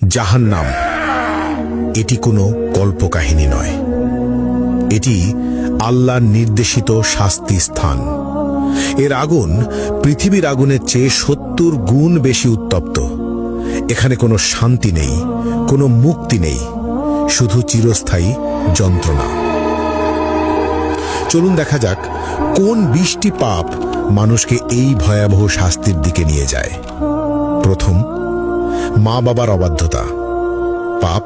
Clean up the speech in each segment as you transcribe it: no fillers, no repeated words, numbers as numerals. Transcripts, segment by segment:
জাহান্নাম এটি কোনো কল্পকাহিনী নয়, এটি আল্লাহর নির্দেশিত শাস্তি স্থান। এর আগুন পৃথিবীর আগুনের চেয়ে ৭০ গুণ বেশি উত্তপ্ত। এখানে কোনো শান্তি নেই, কোনো মুক্তি নেই, শুধু চিরস্থায়ী যন্ত্রণা। চলুন দেখা যাক কোন ২০টি পাপ মানুষকে এই ভয়াবহ শাস্তির দিকে নিয়ে যায়। প্রথম, মা বাবার অবাধ্যতা। পাপ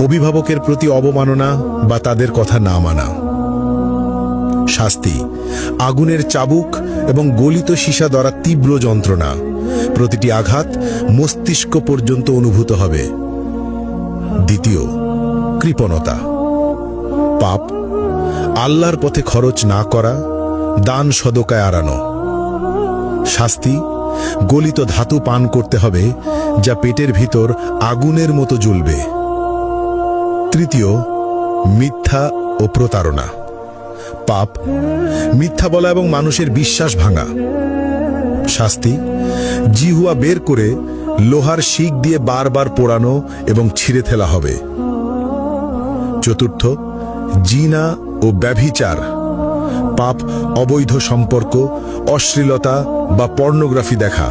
অভিভাবকের প্রতি অবমাননা বা তাদের কথা না মানা। শাস্তি আগুনের চাবুক এবং গলিত সীসা দ্বারা তীব্র যন্ত্রণা, প্রতিটি আঘাত মস্তিষ্ক পর্যন্ত অনুভূত হবে। দ্বিতীয়, কৃপণতা। পাপ আল্লাহর পথে খরচ না করা, দান সদকায় আড়ানো। শাস্তি গলিত ধাতু পান করতে হবে যা পেটের ভিতর আগুনের মতো জ্বলবে। তৃতীয়, মিথ্যা ও প্রতারণা। পাপ মিথ্যা বলা এবং মানুষের বিশ্বাস ভাঙা। শাস্তি জিহুয়া বের করে লোহার শিক দিয়ে বারবার পোড়ানো এবং ছিঁড়ে ফেলা হবে। চতুর্থ, জিনা ও ব্যভিচার। পাপ অবৈধ সম্পর্ক, অশ্লীলতা বা পর্নোগ্রাফি দেখা।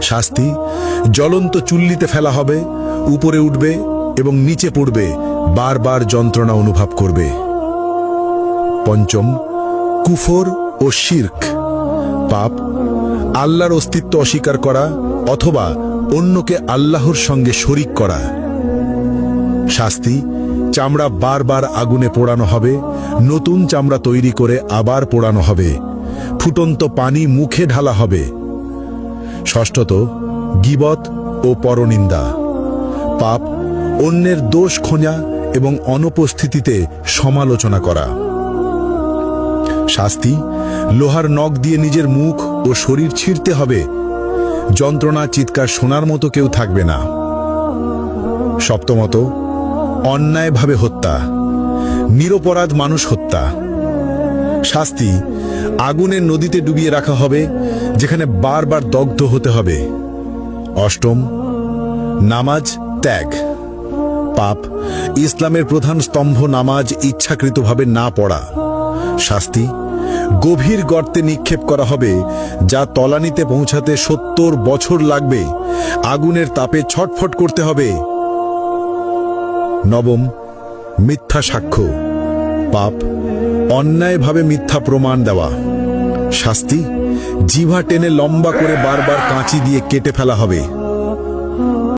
শাস্তি জ্বলন্ত চুল্লিতে ফেলা হবে, উপরে উঠবে এবং নিচে পড়বে, বারবার যন্ত্রণা অনুভব করবে। পঞ্চম, কুফর ও শিরক। পাপ আল্লাহর অস্তিত্ব অস্বীকার করা অথবা অন্যকে আল্লাহর সঙ্গে শরিক করা। শাস্তি চামড়া বারবার আগুনে পোড়ানো হবে, নতুন চামড়া তৈরি করে আবার পোড়ানো হবে, ফুটন্ত পানি মুখে ঢালা হবে। ষষ্ঠত, গীবত ও পরনিন্দা। পাপ অন্যের দোষ খোঁজা এবং অনুপস্থিতিতে সমালোচনা করা। শাস্তি লোহার নখ দিয়ে নিজের মুখ ও শরীর ছিঁড়তে হবে, যন্ত্রণা চিৎকার শোনার মতো কেউ থাকবে না। সপ্তমত, অন্যায়ভাবে হত্যা, নিরপরাধ মানুষ হত্যা। শাস্তি আগুনের নদীতে ডুবিয়ে রাখা হবে, যেখানে বারবার দগ্ধ হতে হবে। অষ্টম, নামাজ ত্যাগ। পাপ ইসলামের প্রধান স্তম্ভ নামাজ ইচ্ছাকৃতভাবে না পড়া। শাস্তি গভীর গর্তে নিক্ষেপ করা হবে, যা তলানিতে পৌঁছাতে ৭০ বছর লাগবে, আগুনের তাপে ছটফট করতে হবে। নবম, মিথ্যা সাক্ষ্য। পাপ অন্যায়ভাবে মিথ্যা প্রমাণ দেওয়া। শাস্তি জিহ্বা টেনে লম্বা করে বারবার কাঁচি দিয়ে কেটে ফেলা হবে।